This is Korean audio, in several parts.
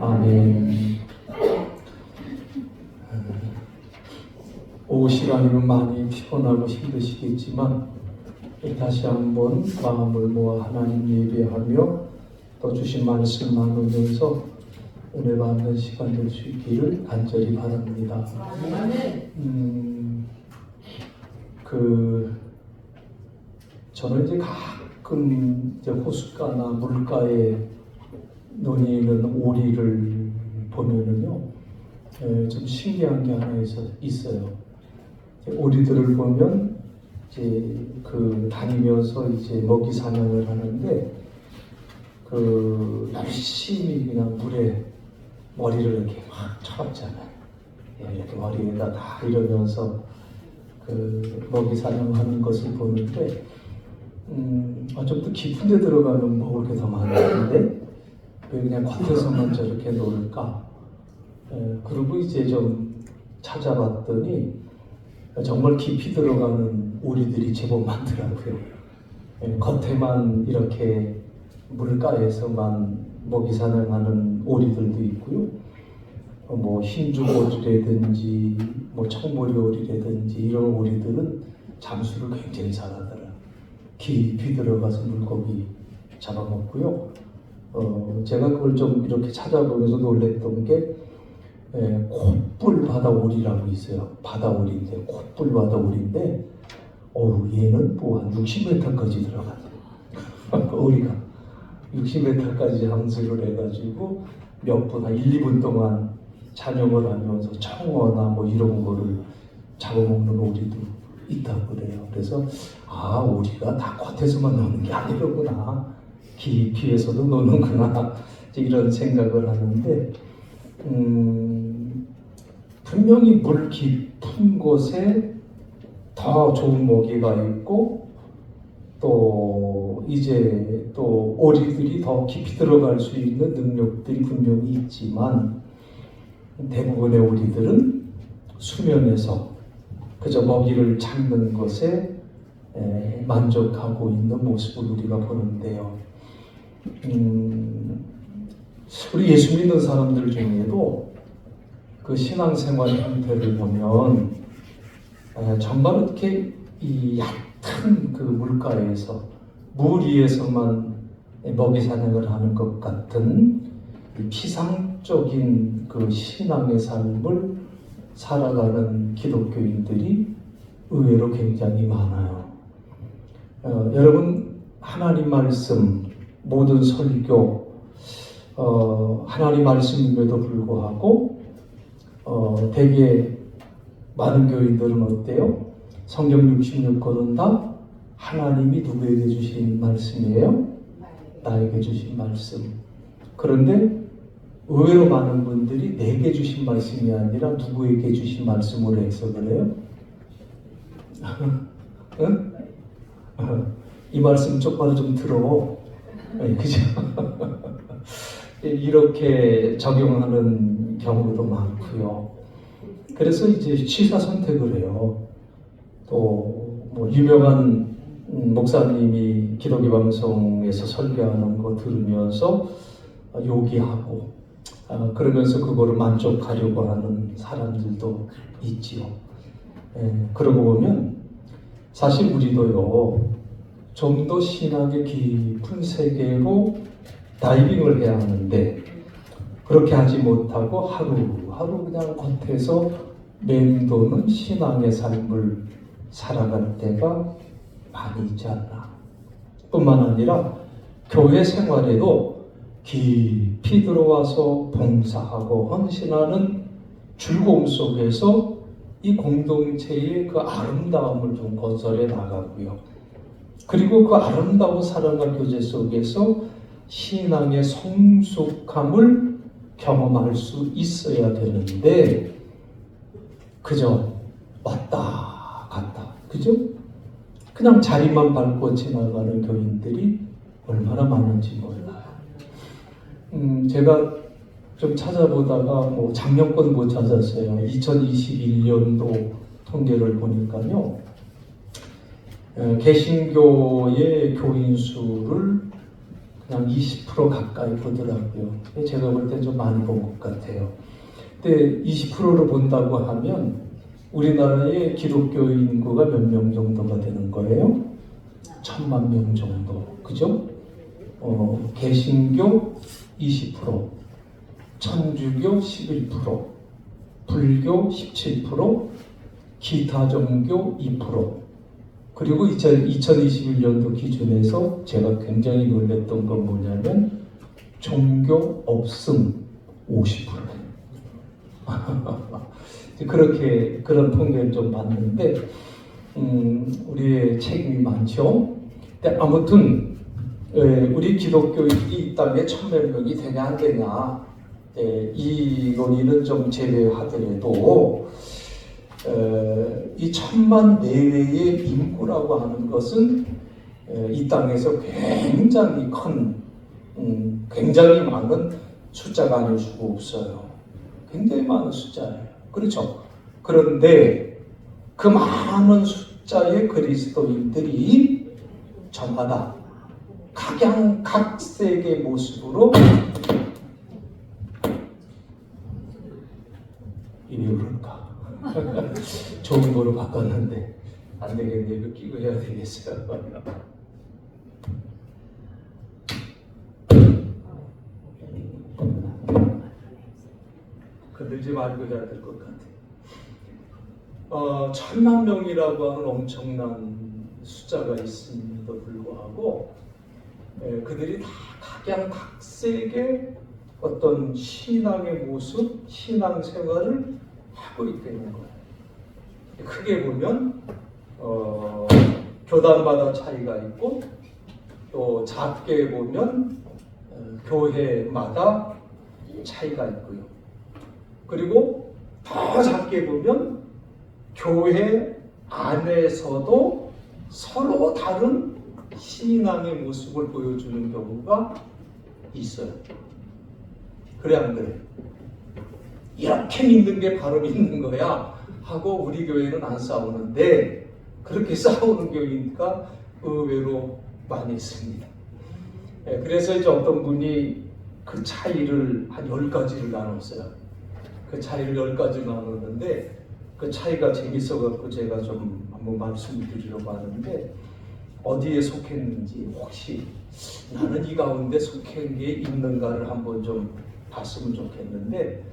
아멘. 오후 시간이면 많이 피곤하고 힘드시겠지만 다시 한번 마음을 모아 하나님 예배하며 또 주신 말씀 나누면서 은혜 받는 시간 될 수 있기를 간절히 바랍니다. 저는 이제 가끔 이제 호숫가나 물가에 논이는 오리를 보면은요, 좀 신기한 게 하나 있어요. 오리들을 보면 이제 다니면서 이제 먹이 사냥을 하는데 열심히 그냥 물에 머리를 이렇게 막 쳐박잖아요. 이렇게 머리에다 다 이러면서 먹이 사냥하는 것을 보는데 좀 더 깊은 데 들어가면 먹을 게 더 많은데 왜 그냥 겉에서만 저렇게 놀까? 그리고 이제 좀 찾아봤더니 정말 깊이 들어가는 오리들이 제법 많더라고요. 겉에만 이렇게 물가에서만 먹이 사냥하는 오리들도 있고요. 흰죽오리라든지 청보리 오리라든지 이런 오리들은 잠수를 굉장히 잘하더라. 깊이 들어가서 물고기 잡아먹고요. 제가 그걸 좀 이렇게 찾아보면서 놀랬던 게 콧불 바다오리라고 있어요. 바다오리인데 콧불 바다오리인데 얘는 한 60m까지 들어가요. 오리가 60m까지 항수를 해가지고 한 1, 2분 동안 찬영을 하면서 청어나 이런 거를 잡아먹는 오리도 있다고 그래요. 그래서 오리가 다 겉에서만 노는 게 아니로구나. 깊이에서도 노는구나. 이런 생각을 하는데 분명히 물 깊은 곳에 더 좋은 먹이가 있고 또 오리들이 더 깊이 들어갈 수 있는 능력들이 분명히 있지만 대부분의 오리들은 수면에서 그저 먹이를 찾는 것에 만족하고 있는 모습을 우리가 보는데요. 우리 예수 믿는 사람들 중에도 그 신앙생활 형태를 보면 정말 이렇게 이 얕은 물가에서 물 위에서만 먹이 사냥을 하는 것 같은 피상적인 신앙의 삶을 살아가는 기독교인들이 의외로 굉장히 많아요. 여러분, 하나님 말씀, 모든 설교, 하나님 말씀임에도 불구하고 되게 많은 교인들은 어때요? 성경 66권은 다 하나님이 누구에게 주신 말씀이에요? 나에게 주신 말씀. 그런데 의외로 많은 분들이 내게 주신 말씀이 아니라 누구에게 주신 말씀으로 해석을 해요? 응? 이 말씀 똑바로 좀 들어. 그죠? 이렇게 적용하는 경우도 많고요. 그래서 이제 취사 선택을 해요. 또 유명한 목사님이 기독교 방송에서 설교하는 거 들으면서 요기하고 그러면서 그거를 만족하려고 하는 사람들도 있지요. 그러고 보면 사실 우리도요, 좀 더 신학의 깊은 세계로 다이빙을 해야 하는데 그렇게 하지 못하고 하루하루 그냥 겉에서 맴도는 신앙의 삶을 살아갈 때가 많이 있지 않나. 뿐만 아니라 교회 생활에도 깊이 들어와서 봉사하고 헌신하는 즐거움 속에서 이 공동체의 아름다움을 좀 건설해 나가고요. 그리고 그 아름다운 사랑과 교제 속에서 신앙의 성숙함을 경험할 수 있어야 되는데 그저 왔다 갔다, 그죠? 그냥 자리만 밟고 지나가는 교인들이 얼마나 많은지 몰라요. 제가 좀 찾아보다가 작년 건 못 찾았어요. 2021년도 통계를 보니까요. 개신교의 교인 수를 그냥 20% 가까이 보더라고요. 제가 볼 땐 좀 많이 본 것 같아요. 근데 20%로 본다고 하면 우리나라의 기독교 인구가 몇 명 정도가 되는 거예요? 1000만 명 정도. 그죠? 개신교 20%, 천주교 11%, 불교 17%, 기타 종교 2%. 그리고 2021년도 기준에서 제가 굉장히 놀랐던 건 뭐냐면 종교 없음 50%. 그렇게 그런 통계를 좀 봤는데 우리의 책임이 많죠. 근데 아무튼 우리 기독교인이 이 땅에 1000명이 되냐 안 되냐 이 논의는 좀 제외하더라도 이 1000만 내외의 인구라고 하는 것은 이 땅에서 굉장히 큰 굉장히 많은 숫자가 아닐 수가 없어요. 굉장히 많은 숫자예요. 그렇죠? 그런데 그 많은 숫자의 그리스도인들이 저마다 각양각색의 모습으로 이리 그럴까? 좋은 거로 바꿨는데 안 되겠네. 이거 끼고 해야 되겠어요. 건들지 말고 해야 될 것 같아요. 1000만 명이라고 하는 엄청난 숫자가 있음에도 불구하고 그들이 다 각양각색의 어떤 신앙의 모습, 신앙 생활을 하고 있다는 거예요. 크게 보면 교단마다 차이가 있고 또 작게 보면 교회마다 차이가 있고요. 그리고 더 작게 보면 교회 안에서도 서로 다른 신앙의 모습을 보여주는 경우가 있어요. 그래 안 그래? 이렇게 믿는 게 바로 믿는 거야 하고 우리 교회는 안 싸우는데 그렇게 싸우는 교회가 의외로 많이 있습니다. 그래서 이제 어떤 분이 그 차이를 한 10가지를 나눴어요. 그 차이를 10가지 나눴는데 그 차이가 재밌어갖고 제가 좀 한번 말씀을 드리려고 하는데 어디에 속했는지 혹시 나는 이 가운데 속한 게 있는가를 한번 좀 봤으면 좋겠는데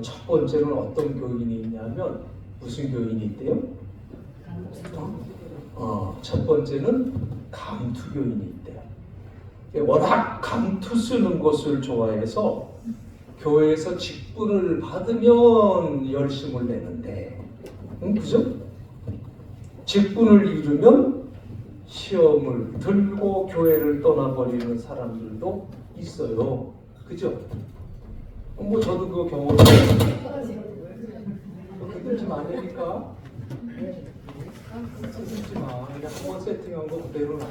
첫 번째는 어떤 교인이 있냐면 무슨 교인이 있대요? 첫 번째는 감투 교인이 있대요. 워낙 감투 쓰는 것을 좋아해서 교회에서 직분을 받으면 열심을 내는데 그죠? 직분을 이루면 시험을 들고 교회를 떠나버리는 사람들도 있어요. 그죠? 뭐 저도 그 경험을 그들지 마니까 그들지 마. 그냥 한번 세팅한 거 그대로 놔둬.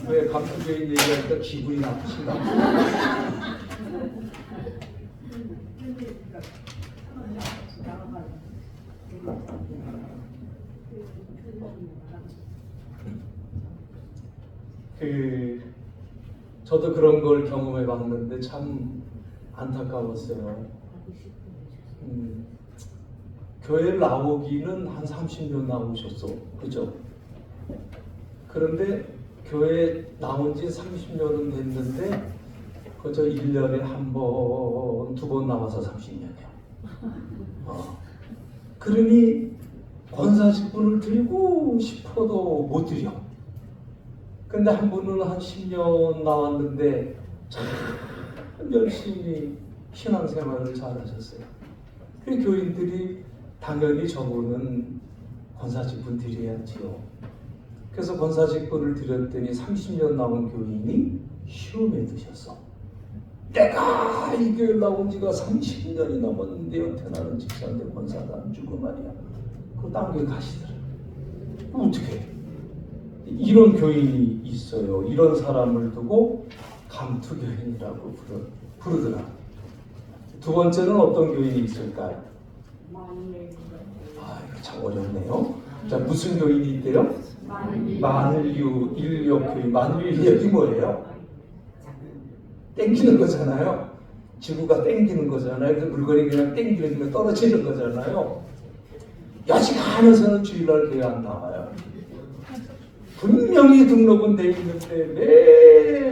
왜 감투교인 얘기하니까 기분이 나쁘신가? 저도 그런 걸 경험해 봤는데 참 안타까웠어요. 교회를 나오기는 한 30년 나오셨어. 그죠? 그런데 교회 나온 지 30년은 됐는데 그저 1년에 한 번, 두 번 나와서 30년이야. 그러니 권사직분을 드리고 싶어도 못 드려. 근데 한 분은 한 10년 나왔는데 참 열심히 신앙생활을 잘하셨어요. 그 교인들이 당연히 저분은 권사직분 드려야지요. 그래서 권사직분을 드렸더니 30년 나온 교인이 시험에 드셨어. 내가 이 교회 나온 지가 30년이 넘었는데 여태 나는 집사인데 권사가 안 주고 말이야. 그 딴 교회 가시더라. 어떻게 해? 이런 교인이 있어요. 이런 사람을 두고 감투교인이라고 부르더라. 두 번째는 어떤 교인이 있을까요? 이거 참 어렵네요. 자, 무슨 교인이 있대요? 만유 인력 교인. 만유 인력이 뭐예요? 땡기는 거잖아요. 지구가 땡기는 거잖아요. 그래서 물건이 그냥 땡기는 거 떨어지는 거잖아요. 여지간해서는 주일날 교회 안 나와요. 분명히 등록은 돼 있는데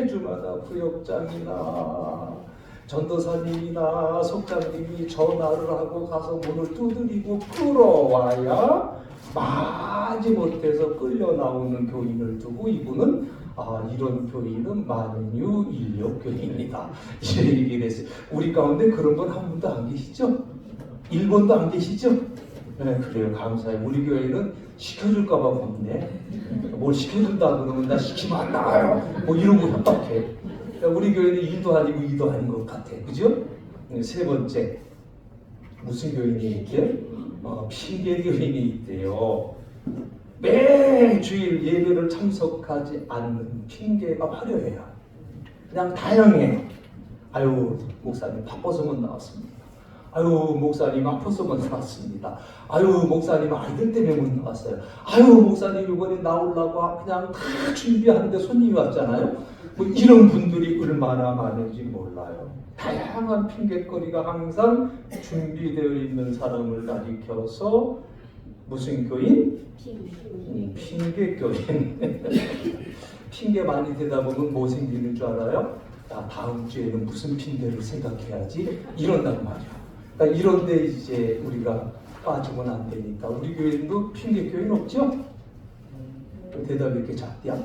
매주마다 구역장이나 전도사님이나 속장님이 전화를 하고 가서 문을 두드리고 끌어와야 마지못해서 끌려 나오는 교인을 두고 이분은 이런 교인은 만유 인력 교인이다 이렇게 얘기를 했어요. 우리 가운데 그런 분 한 분도 안 계시죠? 1번도 안 계시죠? 네, 그래요. 감사해요. 우리 교회는 시켜줄까봐 겁네. 뭘 시켜준다 그러면 나 시키면 안 나가요. 뭐 이러고 협박해. 우리 교회는 일도 아니고 이도 아닌 것 같아. 그죠? 세 번째, 무슨 교인이 있게요? 핑계 교인이 있대요. 매주일 예배를 참석하지 않는 핑계가 화려해요. 그냥 다양해요. 아유, 목사님 바빠서 못 나왔습니다. 아유, 목사님 아파서 못 나왔습니다. 아유, 목사님 아이들 때문에 못 나왔어요. 아유, 목사님 이번에 나오려고 그냥 다 준비하는데 손님이 왔잖아요. 뭐 이런 분들이 얼마나 많은지 몰라요. 다양한 핑계거리가 항상 준비되어 있는 사람을 가리켜서 무슨 교인? 핑계 교인. 핑계 많이 대다 보면 뭐 생기는 줄 알아요? 다음 주에는 무슨 핑계를 생각해야지 이런단 말이야. 그러니까 이런데 이제 우리가 빠지면 안 되니까 우리 교회도 핑계 교인 없죠? 대답이 이렇게 작디야?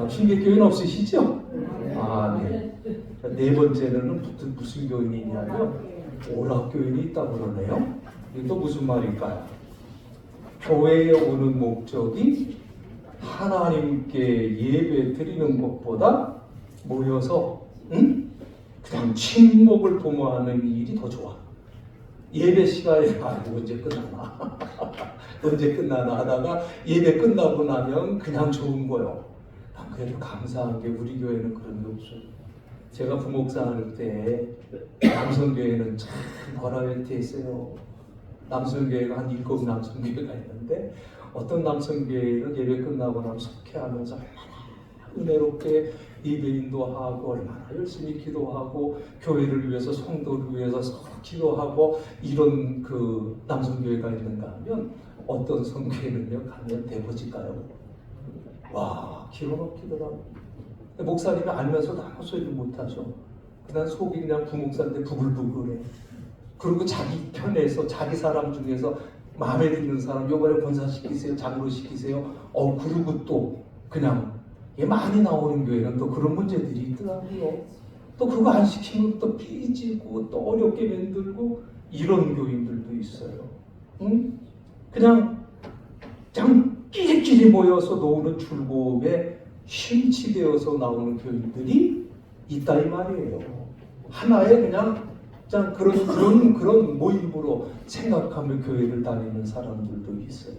핑계 교인 없으시죠? 네. 네 번째는 무슨 교인이냐면 오락 교인이 있다고 그러네요. 이게 또 무슨 말일까요? 교회에 오는 목적이 하나님께 예배 드리는 것보다 모여서 그냥 친목을 도모하는 일이 더 좋아. 예배 시간에 언제 끝나나 언제 끝나나 하다가 예배 끝나고 나면 그냥 좋은 거요. 난 그래도 감사한 게 우리 교회는 그런 게 없어요. 제가 부목사 할 때 남성교회는 참 버라이어티했어요. 남성교회가 한 7 남성교회가 있는데 어떤 남성교회는 예배 끝나고 나면 속회하면서 얼마나 은혜롭게 예배 인도하고 얼마나 열심히 기도하고 교회를 위해서 성도를 위해서 기도하고 이런 그 남성교회가 있는가 하면 어떤 성교회는요 가면 대버질까요? 와 기가 막히더라고. 목사님이 알면서도 아무 소리를 못하죠. 그냥 속이 그냥 부목사인데 부글부글해. 그리고 자기 편에서 자기 사람 중에서 마음에 드는 사람 요번에 권사시키세요 장로 시키세요 그리고 또 그냥 많이 나오는 교회는 또 그런 문제들이 있더라고요. 또 그거 안 시키면 또 삐지고 또 어렵게 만들고 이런 교인들도 있어요. 응? 그냥 끼리끼리 모여서 노는 즐거움에 심취되어서 나오는 교인들이 있다 이 말이에요. 하나의 그냥 그런 모임으로 생각하며 교회를 다니는 사람들도 있어요.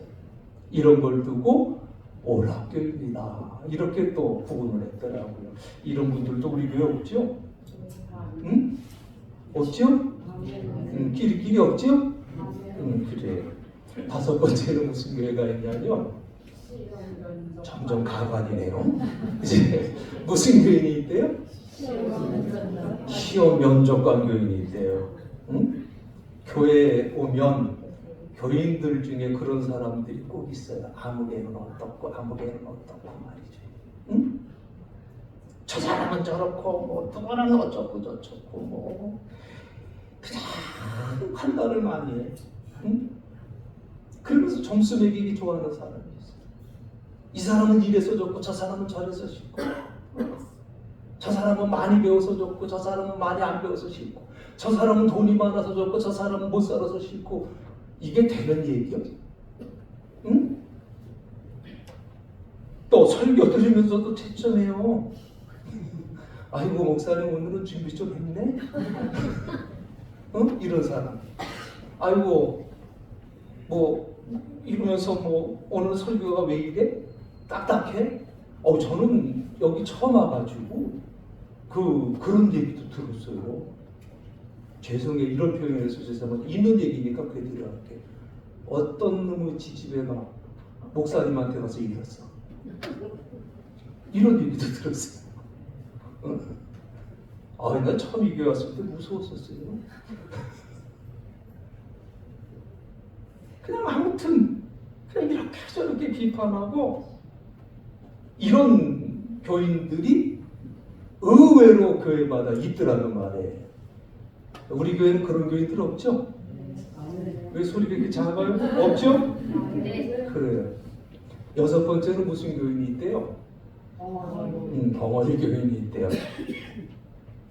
이런 걸 두고 오락교입니다. 이렇게 또 구분을 했더라고요. 이런 분들도 우리 교회 없죠? 응? 없죠? 끼리끼리 없죠? 그래. 5번째는 무슨 교회가 있냐면 점점 가관이네요. 이제 무슨 교인이 있대요? 시험 면접관 교인이 있대요. 응? 교회에 오면 교인들 중에 그런 사람들이 꼭 있어요. 아무개는 어떻고 아무개는 어떻고 말이죠. 응? 저 사람은 저렇고 뭐 누구는 어쩌고 저쩌고 뭐 그냥 판단을 많이 해. 응? 그러면서 점수 매기기 좋아하는 사람이 있어요. 이 사람은 이래서 좋고 저 사람은 저래서 싫고 저 사람은 많이 배워서 좋고 저 사람은 많이 안 배워서 싫고 저 사람은 돈이 많아서 좋고 저 사람은 못 살아서 싫고 이게 되는 얘기요? 응? 또 설교 들으면서도 채점해요. 아이고 목사님 오늘은 준비 좀 했네? 응? 이런 사람. 아이고 뭐 이러면서 뭐 오늘 설교가 왜 이래? 딱딱해? 저는 여기 처음 와가지고 그런 얘기도 들었어요. 죄송해요. 이런 표현을 해서 죄송하지만 있는 얘기니까 그래드릴게요. 어떤 놈의 지지배가 목사님한테 가서 이겼어. 이런 얘기도 들었어요. 난 처음 이 교회 왔을 때 무서웠었어요. 그냥 아무튼 그냥 이렇게 저렇게 비판하고 이런 교인들이 의외로 교회마다 있더라는 말이에요. 우리 교회는 그런 교인들 없죠? 왜 소리가 이렇게 작아요? 없죠? 그래요. 6번째는 무슨 교인이 있대요? 벙어리 교인이 있대요.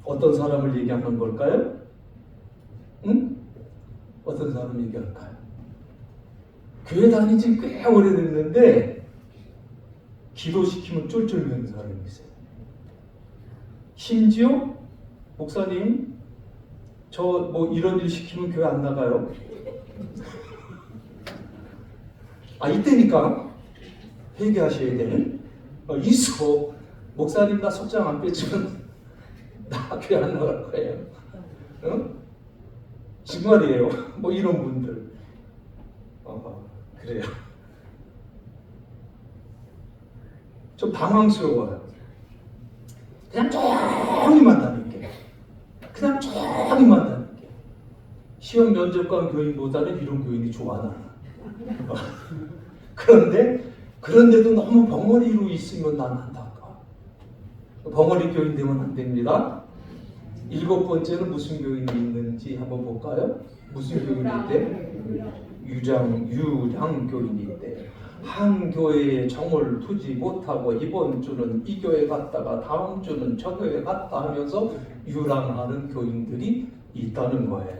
어떤 사람을 얘기하는 걸까요? 어떤 사람을 얘기할까요? 교회 다니지 꽤 오래됐는데 기도시키면 쫄쫄 매는 사람이 있어요. 심지어 목사님 저 뭐 이런 일 시키면 교회 안 나가요. 이때니까 회개하셔야 되는 있어. 목사님 나 속장 안 빼주면 나 교회 안 나갈 거예요. 정말이에요. 뭐 이런 분들 그래요. 좀 당황스러워요. 그냥 조용히만 다닐게요. 그냥 조용히만 다닐게요. 시험 면접관 교인보다는 이런 교인이 좋아 나는. 그런데도 너무 벙어리로 있으면 난 안타까워. 벙어리 교인 되면 안 됩니다. 7번째는 무슨 교인이 있는지 한번 볼까요? 무슨 교인이 있대? 유량 교인이 있대. 한 교회에 정을 두지 못하고 이번 주는 이 교회 갔다가 다음 주는 저 교회 갔다 하면서 유랑하는 교인들이 있다는 거예요.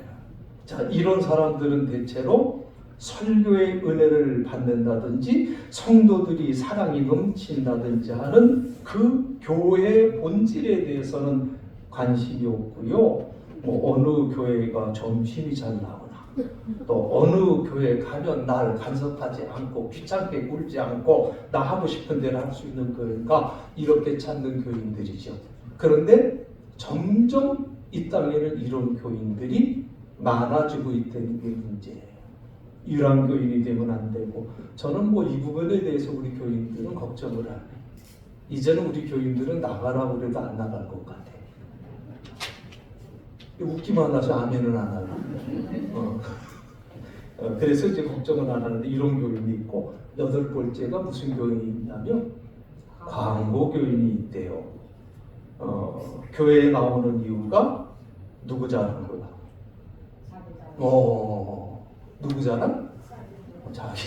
자, 이런 사람들은 대체로 설교의 은혜를 받는다든지 성도들이 사랑이 넘친다든지 하는 그 교회의 본질에 대해서는 관심이 없고요. 뭐 어느 교회가 점심이 잘 나오나 또 어느 교회 가면 날 간섭하지 않고 귀찮게 굴지 않고 나 하고 싶은 대로 할 수 있는 교회인가 이렇게 찾는 교인들이죠. 그런데 점점 이 땅에는 이런 교인들이 많아지고 있다는 게 문제예요. 유랑 교인이 되면 안 되고 저는 뭐 이 부분에 대해서 우리 교인들은 걱정을 안 해요. 이제는 우리 교인들은 나가라고 그래도 안 나갈 것 같아요. 웃기만 하죠. 아멘은 안 하고. 그래서 이제 걱정은 안 하는데 이런 교인이 있고 8번째가 무슨 교인이 있냐면 광고 교인이 있대요. 교회에 나오는 이유가 누구 자랑인 거야? 누구 자랑? 자기.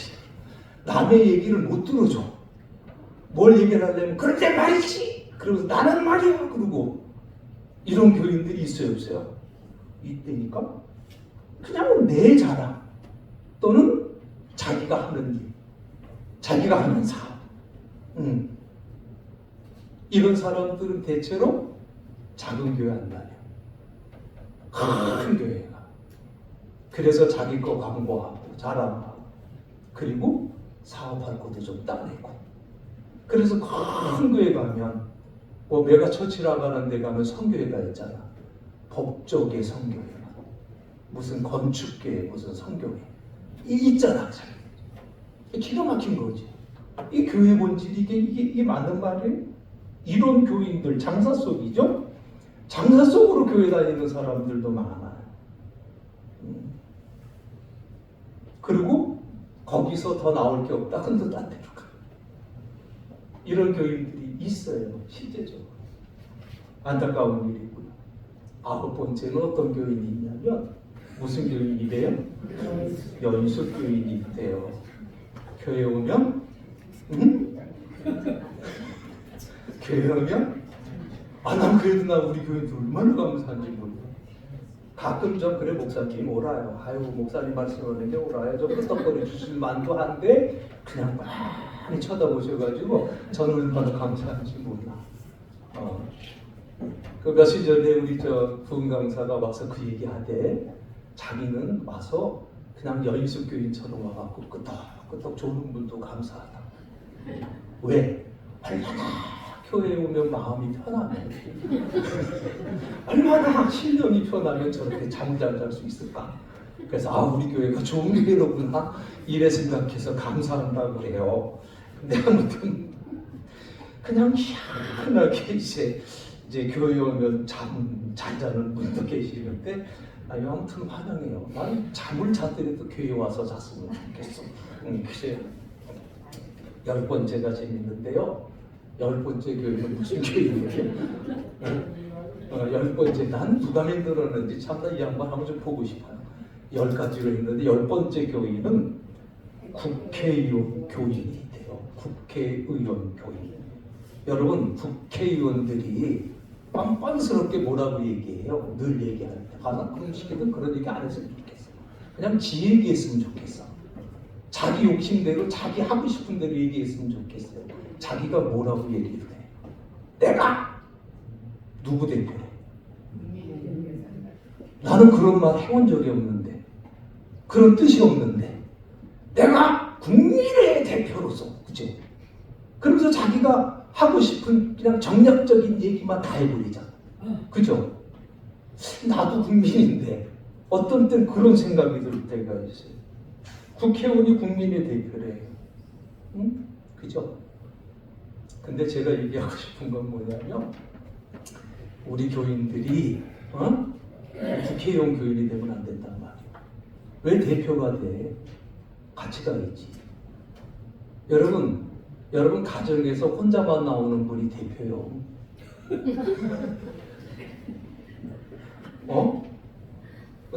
남의 얘기를 못 들어줘. 뭘 얘기를 하려면 그런데 말이지. 그러면서 나는 말이야. 그러고 이런 교인들이 있어요, 없어요? 이때니까 그냥 내 자랑 또는 자기가 하는 일, 자기가 하는 사업. 이런 사람들은 대체로 작은 교회 안 다녀요. 큰 교회가. 그래서 자기 거 광고하고 자랑하고 그리고 사업할 것도 좀 따내고. 그래서 큰 교회 가면 뭐 메가처치라고 하는 데 가면 성교회가 있잖아. 법조계 성교회, 무슨 건축계 무슨 성교회 있잖아. 기가 막힌 거지. 이 교회 본질이 이게 맞는 말이에요? 이런 교인들 장사 속이죠. 장사 속으로 교회 다니는 사람들도 많아요. 그리고 거기서 더 나올 게 없다. 근데 딴 데로 가. 이런 교인들이 있어요. 실제적으로. 안타까운 일이고요. 9번째는 어떤 교인이 있냐면 무슨 교인이래요? 연수 교인이 있대요. 교회 오면 교회 오면 난 그래도 나 우리 교인들 얼마나 감사한지 몰라. 가끔 좀 그래 목사님 오라요. 아유 목사님 말씀하는데 오라요. 좀 끄떡거려 주실 만도 한데 그냥 많이 쳐다보셔가지고 저는 얼마나 감사한지 몰라. 그 며칠 전에 우리 부흥 강사가 와서 그 얘기하대. 자기는 와서 그냥 여인숙 교인처럼 와갖고 끄떡끄떡 좋은 분도 감사하다. 왜? 얼마나 교회에 오면 마음이 편하면 얼마나 심령이 편하면 저렇게 잠 잘 잘 수 있을까? 그래서 우리 교회가 좋은 교회로구나 이래 생각해서 감사한다고 그래요. 근데 아무튼 그냥 희한하게 이제 교회 오면 잘 자는 분도 계시는데 아무튼 환영해요. 난 잠을 자더라도 교회 와서 잤으면 좋겠어. 그래서 10번째가 재밌는데요. 10번째 교회는 무슨 교회예요? 10번째 난 누가 만들었는지 참나 이 양반 한번 좀 보고 싶어요. 10가지로 있는데 10번째 교회는 국회의원 교인이 돼요. 국회의원 교인. 여러분 국회의원들이 뻔뻔스럽게 뭐라고 얘기해요? 늘 얘기할 때. 그런 식이든 그런 얘기 안 했으면 좋겠어. 그냥 지 얘기했으면 좋겠어. 자기 욕심대로 자기 하고 싶은 대로 얘기했으면 좋겠어요. 자기가 뭐라고 얘기를 해? 내가 누구 대표래? 나는 그런 말 해본 적이 없는데, 그런 뜻이 없는데, 내가 국민의 대표로서, 그죠? 그러면서 자기가 하고 싶은 그냥 정략적인 얘기만 다 해버리잖아. 그죠? 나도 국민인데 어떤 땐 그런 생각이 들 때가 있어요. 국회의원이 국민의 대표래. 응? 그죠? 근데 제가 얘기하고 싶은 건 뭐냐면 우리 교인들이 국회의원 교인이 되면 안 된단 말이야. 왜 대표가 돼? 가치가 있지. 여러분 가정에서 혼자만 나오는 분이 대표요.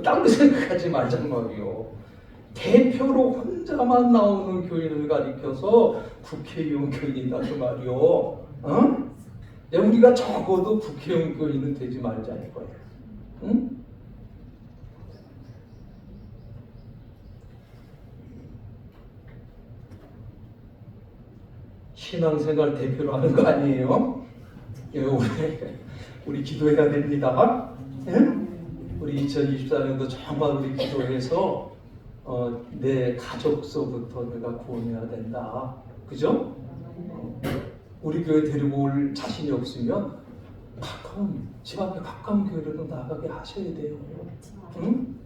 딴 거 생각하지 말란 말이요. 대표로 혼자만 나오는 교인을 가리켜서 국회의원 교인이다 그 말이요. 우리가 적어도 국회의원 교인은 되지 말자 이거예요. 응? 신앙생활 대표로 하는 거 아니에요? 우리 기도해야 됩니다. 예? 우리 2024년도 정말 우리 기도해서 내 가족서부터 내가 구원해야 된다. 그죠? 우리 교회 데리고 올 자신이 없으면 집 앞에 가까운 교회로 나가게 하셔야 돼요. 응?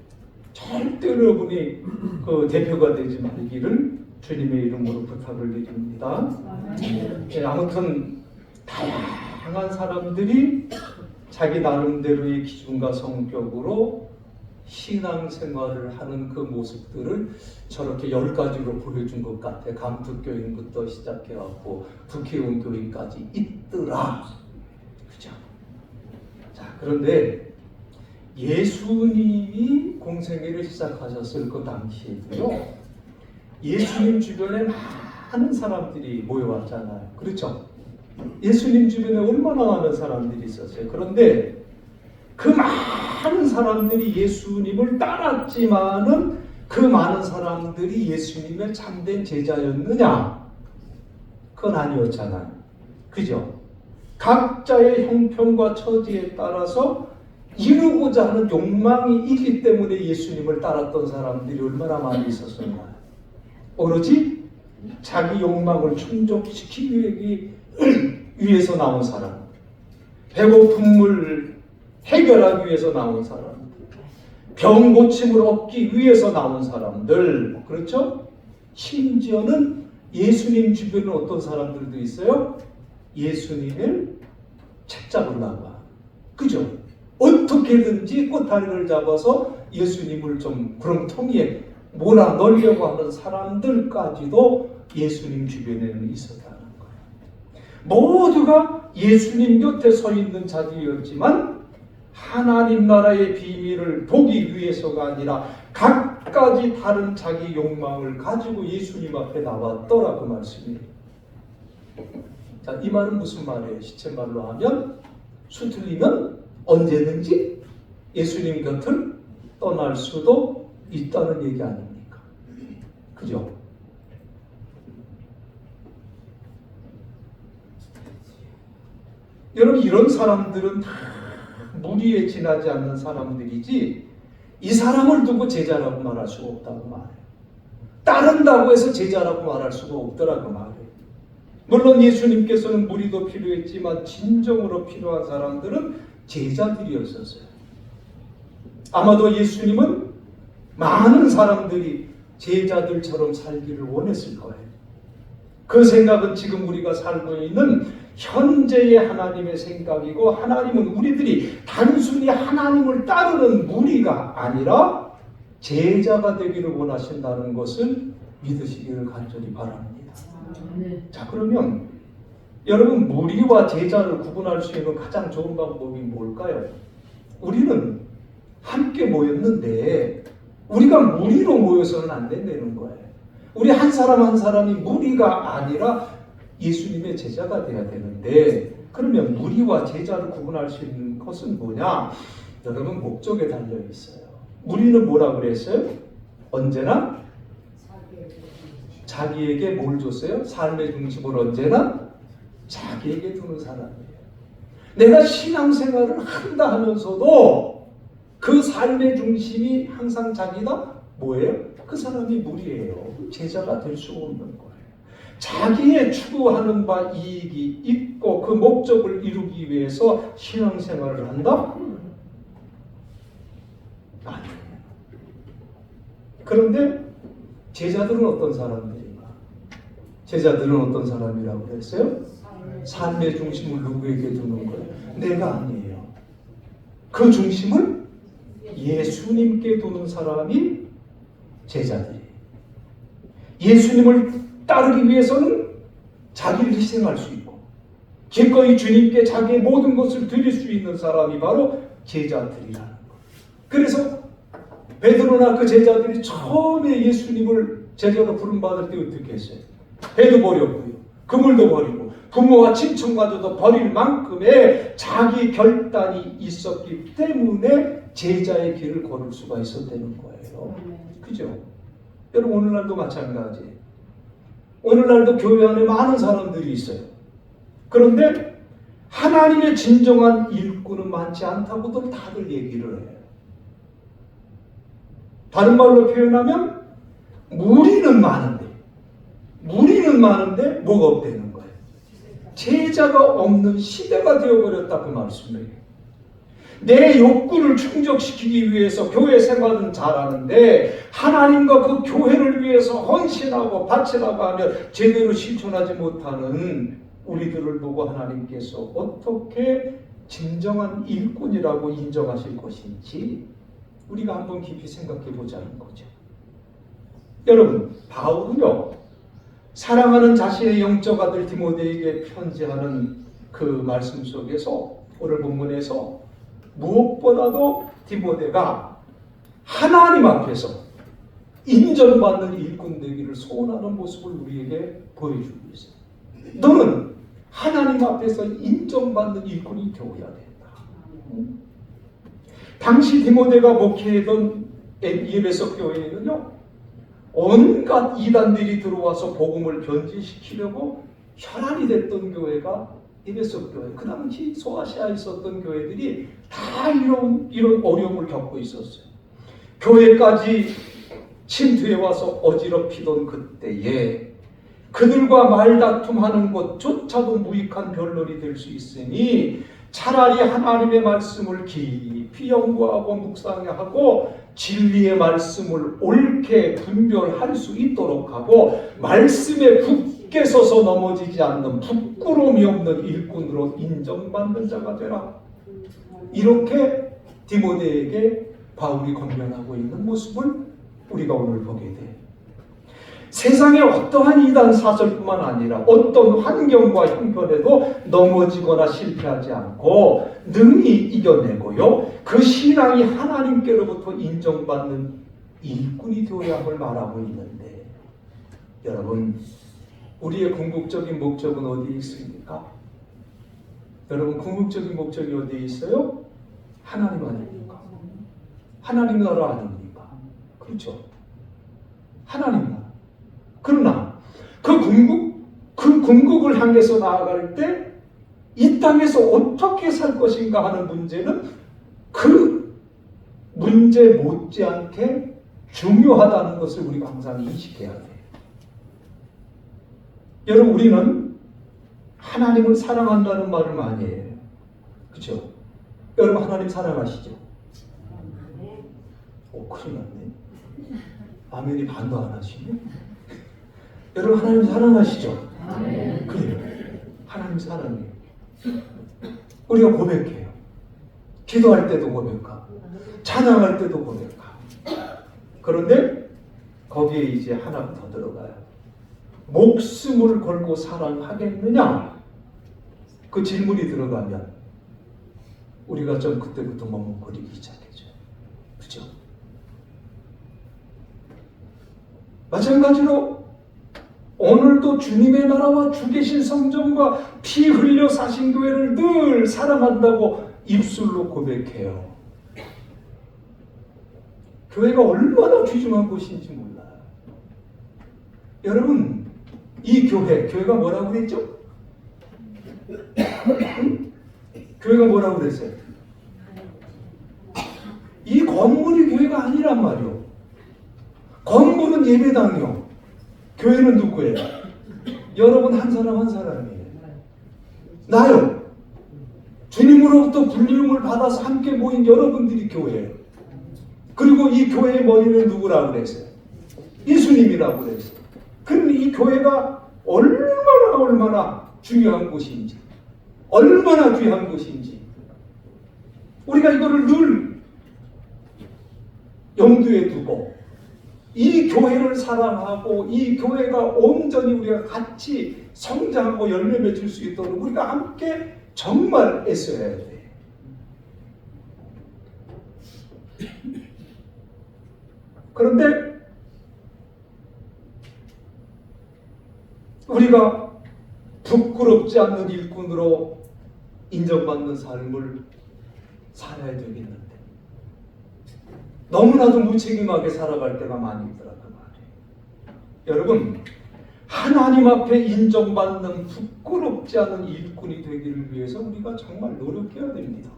절대로 여러분이 그 대표가 되지 말기를 주님의 이름으로 부탁을 드립니다. 아무튼 다양한 사람들이 자기 나름대로의 기준과 성격으로 신앙생활을 하는 그 모습들을 저렇게 10가지로 보여준 것 같아. 감투교인부터 시작해갖고 국회의원 교인까지 있더라. 그죠? 자, 그런데 예수님이 공생애를 시작하셨을 그 당시에도요, 예수님 주변에 많은 사람들이 모여왔잖아요. 그렇죠? 예수님 주변에 얼마나 많은 사람들이 있었어요. 그런데 그 많은 사람들이 예수님을 따랐지만은 그 많은 사람들이 예수님의 참된 제자였느냐? 그건 아니었잖아요. 그죠? 각자의 형편과 처지에 따라서 이루고자 하는 욕망이 있기 때문에 예수님을 따랐던 사람들이 얼마나 많이 있었을까요? 오로지 자기 욕망을 충족시키기 위해서 나온 사람, 배고픔을 해결하기 위해서 나온 사람, 병 고침을 얻기 위해서 나온 사람들, 그렇죠? 심지어는 예수님 주변에 어떤 사람들도 있어요? 예수님을 책잡으려고 하는, 그죠? 어떻게든지 꼬다리를 잡아서 예수님을 좀 구렁텅이에 몰아 넣으려고 하는 사람들까지도 예수님 주변에는 있었다는 거예요. 모두가 예수님 곁에 서 있는 자들이었지만 하나님 나라의 비밀을 보기 위해서가 아니라 각가지 다른 자기 욕망을 가지고 예수님 앞에 나왔더라 그 말씀이에요. 자, 이 말은 무슨 말이에요? 시쳇말로 하면 수틀리면 언제든지 예수님 곁을 떠날 수도 있다는 얘기 아닙니까? 그죠? 여러분, 이런 사람들은 다 무리에 지나지 않는 사람들이지 이 사람을 두고 제자라고 말할 수가 없다고 말해요. 따른다고 해서 제자라고 말할 수가 없더라고 말해요. 물론 예수님께서는 무리도 필요했지만 진정으로 필요한 사람들은 제자들이었었어요. 아마도 예수님은 많은 사람들이 제자들처럼 살기를 원했을 거예요. 그 생각은 지금 우리가 살고 있는 현재의 하나님의 생각이고, 하나님은 우리들이 단순히 하나님을 따르는 무리가 아니라 제자가 되기를 원하신다는 것을 믿으시기를 간절히 바랍니다. 자, 그러면 여러분, 무리와 제자를 구분할 수 있는 가장 좋은 방법이 뭘까요? 우리는 함께 모였는데 우리가 무리로 모여서는 안 된다는 거예요. 우리 한 사람 한 사람이 무리가 아니라 예수님의 제자가 돼야 되는데, 그러면 무리와 제자를 구분할 수 있는 것은 뭐냐? 여러분, 목적에 달려 있어요. 무리는 뭐라 그랬어요? 언제나 자기에게 뭘 줬어요? 삶의 중심을 언제나 자기에게 두는 사람이에요. 내가 신앙생활을 한다 하면서도 그 삶의 중심이 항상 자기다? 뭐예요? 그 사람이 무리예요. 제자가 될 수 없는 거예요. 자기의 추구하는 바 이익이 있고 그 목적을 이루기 위해서 신앙생활을 한다? 아니에요. 그런데 제자들은 어떤 사람들인가? 제자들은 어떤 사람이라고 그랬어요? 삶의 중심을 누구에게 두는 거예요? 내가 아니에요. 그 중심을 예수님께 두는 사람이 제자들이에요. 예수님을 따르기 위해서는 자기를 희생할 수 있고 기꺼이 주님께 자기의 모든 것을 드릴 수 있는 사람이 바로 제자들이라는 거예요. 그래서 베드로나 그 제자들이 처음에 예수님을 제자로 부름받을 때 어떻게 했어요? 배도 버렸고요, 그물도 버리고 부모와 친척마저도 버릴 만큼의 자기 결단이 있었기 때문에 제자의 길을 걸을 수가 있었다는 거예요. 그죠? 여러분, 오늘날도 마찬가지예요. 오늘날도 교회 안에 많은 사람들이 있어요. 그런데 하나님의 진정한 일꾼은 많지 않다고들 다들 얘기를 해요. 다른 말로 표현하면 무리는 많은데 뭐가 없다는 거예요. 제자가 없는 시대가 되어버렸다, 그 말씀이에요. 내 욕구를 충족시키기 위해서 교회 생활은 잘하는데 하나님과 그 교회를 위해서 헌신하고 바치라고 하면 제대로 실천하지 못하는 우리들을 보고 하나님께서 어떻게 진정한 일꾼이라고 인정하실 것인지 우리가 한번 깊이 생각해 보자는 거죠. 여러분, 바울은요, 사랑하는 자신의 영적 아들 디모데에게 편지하는 그 말씀 속에서, 오늘 본문에서 무엇보다도 디모데가 하나님 앞에서 인정받는 일꾼 되기를 소원하는 모습을 우리에게 보여주고 있어요. 너는 하나님 앞에서 인정받는 일꾼이 되어야 된다. 당시 디모데가 목회했던 에베소 교회에는요, 온갖 이단들이 들어와서 복음을 변질시키려고 혈안이 됐던 교회가 에베소 교회, 그 당시 소아시아에 있었던 교회들이 다 이런 어려움을 겪고 있었어요. 교회까지 침투해 와서 어지럽히던 그때에 그들과 말다툼하는 것조차도 무익한 변론이 될 수 있으니 차라리 하나님의 말씀을 깊이 연구하고 묵상하고 진리의 말씀을 옳게 분별할 수 있도록 하고 말씀에 굳게 서서 넘어지지 않는 부끄러움이 없는 일꾼으로 인정받는 자가 되라. 이렇게 디모데에게 바울이 권면하고 있는 모습을 우리가 오늘 보게 돼요. 세상의 어떠한 이단 사설뿐만 아니라 어떤 환경과 형편에도 넘어지거나 실패하지 않고 능히 이겨내고요, 그 신앙이 하나님께로부터 인정받는 일꾼이 되어야 함을 말하고 있는데, 여러분, 우리의 궁극적인 목적은 어디에 있습니까? 여러분, 궁극적인 목적이 어디에 있어요? 하나님 아닙니까? 하나님 나라 아닙니까? 그렇죠? 하나님 나라. 그러나 그 궁극을 향해서 나아갈 때 이 땅에서 어떻게 살 것인가 하는 문제는 그 문제 못지않게 중요하다는 것을 우리가 항상 인식해야 돼요. 여러분, 우리는 하나님을 사랑한다는 말을 많이 해요. 그렇죠? 여러분, 하나님 사랑하시죠? 큰일 났네. 아멘이 반도 안 하시네. 여러분 하나님 사랑하시죠? 그래요. 하나님 사랑해요. 우리가 고백해요. 기도할 때도 고백하고 찬양할 때도 고백하고. 그런데 거기에 이제 하나가 더 들어가요. 목숨을 걸고 사랑하겠느냐? 그 질문이 들어가면 우리가 좀 그때부터 머뭇거리기 시작해죠. 그죠? 마찬가지로 오늘도 주님의 나라와 주 계신 성전과 피 흘려 사신 교회를 늘 사랑한다고 입술로 고백해요. 교회가 얼마나 귀중한 곳인지 몰라요. 여러분, 이 교회가 뭐라고 그랬죠? 교회가 뭐라고 그랬어요? 이 건물이 교회가 아니란 말이요. 건물은 예배당이요. 교회는 누구예요? 여러분 한 사람 한 사람이에요. 나요. 주님으로부터 불림을 받아서 함께 모인 여러분들이 교회예요. 그리고 이 교회의 머리는 누구라고 그랬어요? 예수님이라고 그랬어요. 그럼 이 교회가 얼마나 중요한 곳인지, 얼마나 귀한 곳인지 우리가 이거를 늘 염두에 두고 이 교회를 사랑하고 이 교회가 온전히 우리가 같이 성장하고 열매 맺을 수 있도록 우리가 함께 정말 애써야 돼요. 그런데 우리가 부끄럽지 않는 일꾼으로 인정받는 삶을 살아야 되겠는데 너무나도 무책임하게 살아갈 때가 많이 있더라고요. 여러분, 하나님 앞에 인정받는 부끄럽지 않은 일꾼이 되기를 위해서 우리가 정말 노력해야 됩니다.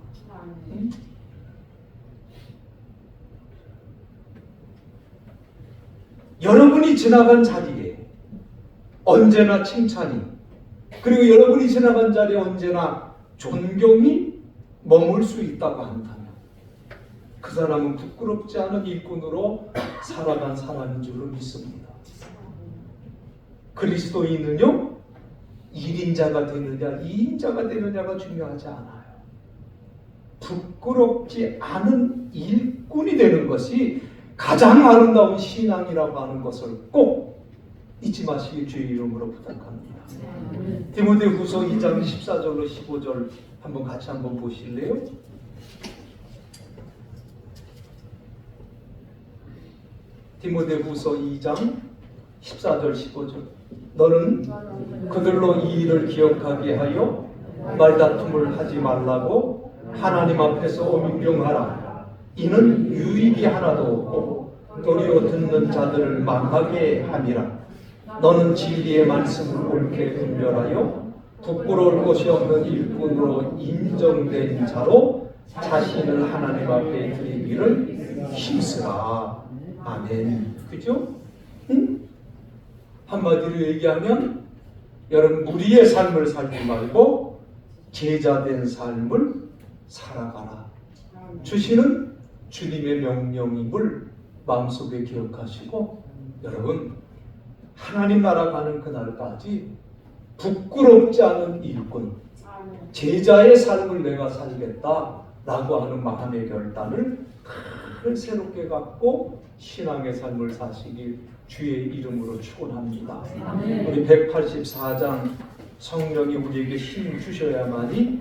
여러분이 지나간 자리에 언제나 칭찬이, 그리고 여러분이 지나간 자리에 언제나 존경이 머물 수 있다고 한다면 그 사람은 부끄럽지 않은 일꾼으로 살아간 사람인 줄로 믿습니다. 그리스도인은요, 1인자가 되느냐 2인자가 되느냐가 중요하지 않아요. 부끄럽지 않은 일꾼이 되는 것이 가장 아름다운 신앙이라고 하는 것을 꼭 잊지 마시길 주의 이름으로 부탁합니다. 디모데후서 2장 14절로 15절 한번 같이 한번 보실래요? 디모데후서 2장 14절 15절. 너는 그들로 이 일을 기억하게 하여 말다툼을 하지 말라고 하나님 앞에서 명령하라. 이는 유익이 하나도 없고 도리어 듣는 자들을 망하게 함이라. 너는 진리의 말씀을 옳게 분별하여 부끄러울 것이 없는 일꾼으로 인정된 자로 자신을 하나님 앞에 드리기를 힘쓰라. 아멘. 그죠? 응? 한마디로 얘기하면 여러분 무리의 삶을 살지 말고 제자된 삶을 살아가라. 주시는 주님의 명령임을 마음속에 기억하시고 여러분 하나님 나라 가는 그날까지 부끄럽지 않은 일꾼, 제자의 삶을 내가 살겠다라고 하는 마음의 결단을 새롭게 갖고 신앙의 삶을 사시길 주의 이름으로 축원합니다. 우리 184장 성령이 우리에게 힘 주셔야만이